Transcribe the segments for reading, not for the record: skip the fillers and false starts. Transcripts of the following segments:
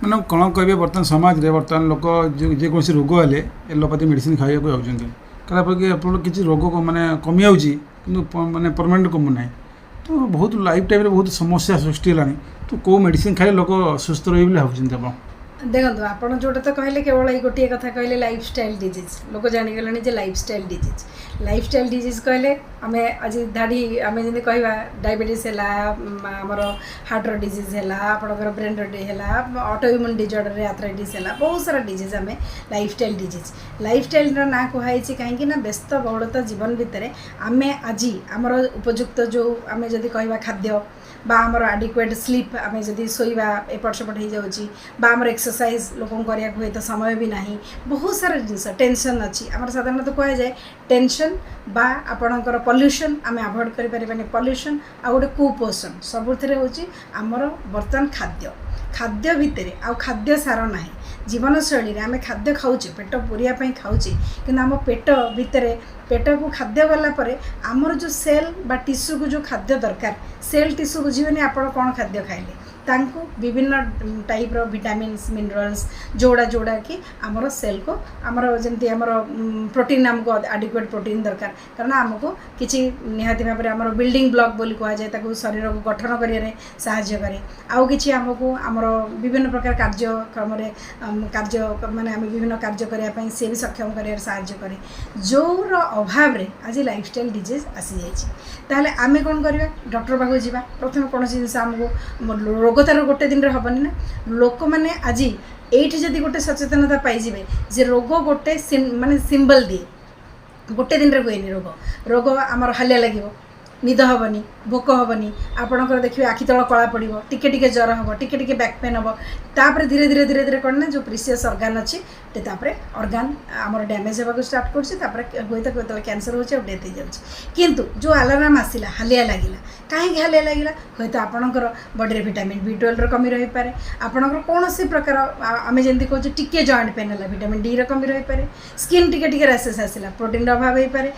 मैंने कौन कहे बर्तमान समाज रे बर्तमान लोक जेकोसी रोग हेले एलोपैथी मेडिसिन खाया जाऊँगी कलापर आप किसी रोग मैंने कमी आउची मैंने परमानेंट कमु ना तो बहुत लाइफ टाइम बहुत समस्या सृष्टि है तो कौ मेडिसिन खाई लोक सुस्थ रही भावुं आप देखो आप जोटा तो कहले केवल ये गोटे कथा कहले लाइफस्टाइल डिजीज लोक जानीगले जे लाइफस्टाइल डिजीज कहले आम आज धाड़ी आम जमी कह डायबिटीज है आमर हार्टर डिजीज है आपंकर ब्रेन है ऑटोइम्यून डिजॉर्डर आर्थराइटिस है बहुत सारा डिजीज आम लाइफस्टाइल ना कहुई कहीं व्यस्त बहुलता जीवन भितर आम आज आमर उपयुक्त जो आम जदि कह खाद्य बा आमर आडिक्वेट स्लीप आम जदि शोवा एपट सेपट हो जाऊँगी बा आमर एक्सरसाइज लोक करा हुए तो समय भी ना बहुत सारा जिनस टेंशन अच्छी आम साधारणतः कह जाए टेंशन बा आपणकर पॉल्यूशन आम अवॉइड करें पॉल्यूशन आ गोटे कुपोषण सबुथे हूँ आमर बर्तमान खाद्य भितर आ खाद्य सार ना जीवन शैली आम खाद्य खाऊे पेट पूरियापाई खाऊे कि आम पेट भितर पेट को खाद्य गलापर आमर जो सेल बा टिश्यू को जो खाद्य दरकार सेल टिश्यू बुझे आप कौन खाद्य खाइले तांको विभिन्न टाइप रो विटामिन्स मिनरल्स जोड़ा जोड़ा कि आमर सेल को आमर जमती आमर प्रोटीन आमको आडिक्वेट प्रोटीन दरकार कारण आमको किसी निहाती भाव में आमर बिल्डिंग ब्लॉक बोली कह जाए शरीर को गठन करियारे साहाय्य करे आउ किछि आमको आमर विभिन्न प्रकार कार्यक्रम कार्य माने आम विभिन्न कार्य करने पई से भी सक्षम करियारे साहाय्य करे जोर अभाव रे आज लाइफस्टाइल डिजीज आसी जाइछि ताहले आमे कोन करबा डॉक्टर पाखु जीवा प्रथम कौन जिनस आमको रोग तार गोटे दिन हेनी ना लोक मैंने आज ये जदि गोटे सचेतनता पाइबे जे रोग गोटे माने सिंबल दिए गोटे दिन हुए रोग रोग आमर हालिया लगे निद हेनी भोक हेनी आपणकर देखिए आखि तल कला पड़ो टिके टिके ज्वर हम टिके टिके बैक पेन हम तापर धीरे धीरे धीरे धीरे कौन ना जो प्रिशियस ऑर्गन अच्छी ऑर्गन आमर डैमेज होगा स्टार्ट कर कैंसर हो डेथ हो जाऊँगी किंतु जो अलार्म आसला हालिया लगिला कहीं हालिया लगिला हूँ तो आपणकर बॉडी विटामिन B12 कमी रही पारे आपणकर कौन सी प्रकार आम जमी कहे टिके जॉइंट पेन है विटामिन D कमी रही पारे स्किन टिके टिके रैसेस आसला प्रोटीन अभाव हो पारे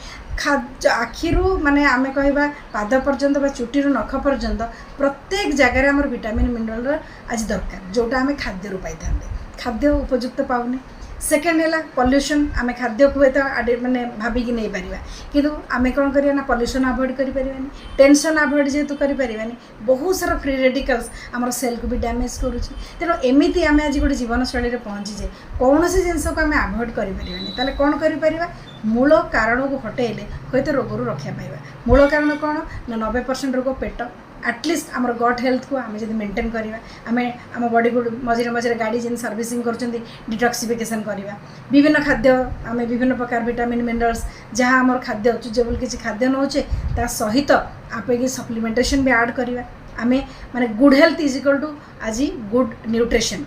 आखिरू माने आम कह पाद पर्यंत चुटी नख पर्यंत प्रत्येक जगार आम विटामिन मिनरल आज दरकार जोटा आम खाद्य पाई था खाद्य उपयुक्त पाऊने सेकेंड है पॉल्यूशन आम खाद्य को तो माने भाविकी नहीं पारिबा किंतु आम कौन करिया ना पॉल्यूशन अवॉइड करि परिबानी टेंशन अवॉइड जेतु करि परिबानी बहुत सारा फ्री रेडिकल्स आमर सेल को भी डैमेज करुच्ची तेणु एमती आम आज गोटे जीवन शैली में पहुँचीजे कौन सी जिनस को आम अवॉइड करि परिबानी ताले कौन करि परिबा मूल कारण को हटेले हूँ तो रोग रक्षा पाइबा मूल कारण कौन ना 90% रोग पेट एटलिस्ट आमर गट हेल्थ को आम जब मेंटेन करवा आम आम बॉडी को मझे मझे गाड़ी जिन सर्विसिंग कर डिटॉक्सिफिकेशन करवा विभिन्न खाद्य आम विभिन्न प्रकार विटामिन मिनरल्स जहाँ आमर खाद्य चुजेबल किसी खाद्य नौचे ता सहित आप सप्लीमेंटेशन भी ऐड करवा आम माने good health is equal to आज गुड न्यूट्रिशन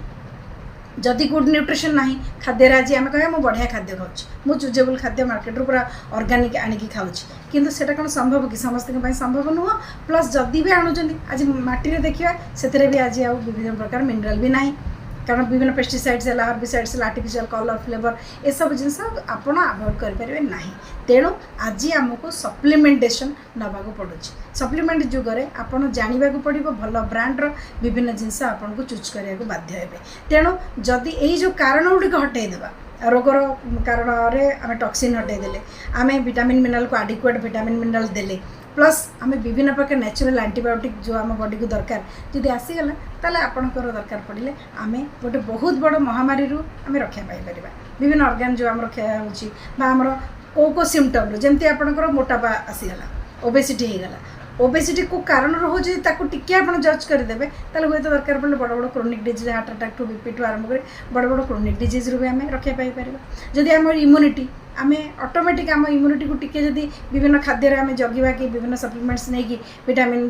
जदि गुड न्यूट्रिशन ना खाद्य आज आम कह बढ़िया खाद्य खाऊँ चुजेबल खाद्य मार्केट रू पूरा ऑर्गेनिक आनिकी खाऊँ किंतु सेटा कौन संभव कि समस्त संभव नुह प्लस जदि भी आणुचंदी आज माटी देखिए से भी आज आ विभिन्न प्रकार मिनरल भी ना कारण विभिन्न पेस्टिसाइड्स है हर्बिसाइड्स आर्टिफिशियल कलर फ्लेवर ये सब जिनस आपड़ अवॉइड करेंगे ना तेणु आज आमको सप्लीमेंटेशन नवा पड़ू सप्लीमेंट जुगरे आपड़ जानवा पड़ो भल ब्रांड्र विभिन्न जिनस आपको चूज करने बाध्य हे तेणु जदि यही जो कारण गुड़िक हटईदेवा रोगर कारण आम टॉक्सिन हटईदे आम विटामिन मिनरल को आडिक्वेट विटामिन मिनरल देले प्लस आम विभिन्न प्रकार नेचुरल एंटीबायोटिक जो आम बॉडी को दरकार जदि आसीगला ताले आपणकर दरकार पड़े आम गोटे बहुत बड़ महामारी आम रक्षा पाई विभिन्न ऑर्गन जो आम क्षय होमर को सिम्पटम जमती आपणकर मोटापा आसीगला ओबेसिटी होगला ओबेसिटी को कारण रोचे टिके आप जज करदे ताले हूँ तो दरकार पड़े बड़ बड़ क्रोनिक डिजीज हार्ट अटैक टू बीपी टू आरंभ कर बड़ बड़ क्रोनिक डिजीज रू भी आम रक्षा पाई जदि आम इम्यूनिटी आम ऑटोमेटिक आम इम्यूनिटी को टिके जदि विभिन्न खाद्य आम जगिवा कि विभिन्न सप्लीमेंट्स नहीं कि विटामिन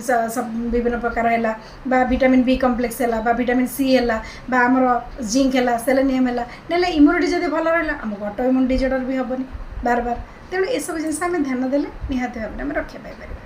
विभिन्न प्रकार है विटामिन B कम्प्लेक्स है विटामिन C है आमर जिंक है सेलेनियम है ना इम्यूनिटी जब भल रहा आम ऑटोइम्यून डिजॉर्डर भी हेनी बार बार तेणु ये सब जिन ध्यान देले निहाती भाव में रक्षा पाई।